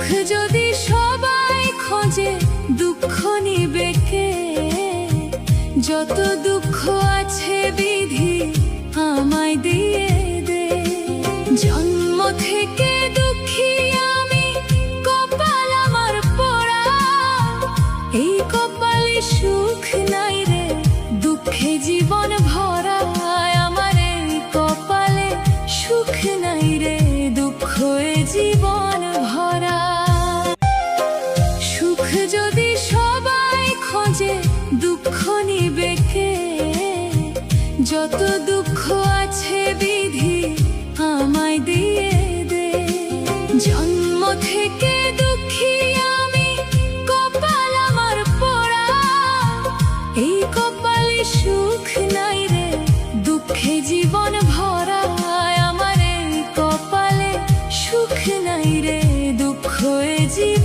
যদি সবাই খোঁজে দুঃখ নিবে কে? যত দুঃখ আছে বিধি আমায় দিয়ে দে। জন্ম থেকে দুঃখী আমি, কপাল আমার পোড়া। এই কপালে সুখ নাই রে, দুঃখে জীবন ভরা। আমার এই কপালে সুখ নাই রে, দুঃখে জীবন ভরা। সুখ যদি সবাই খোঁজে দুঃখ নিবে কে? যত দুঃখ আছে বিধি আমায় দিয়ে দে। জন্ম থেকে দুঃখী আমি, কপাল আমার পোড়া। এই কপালে সুখ নাই রে, দুঃখে জীবন ভরা। আমার এই কপালে সুখ নাই রে, দুঃখে জীবন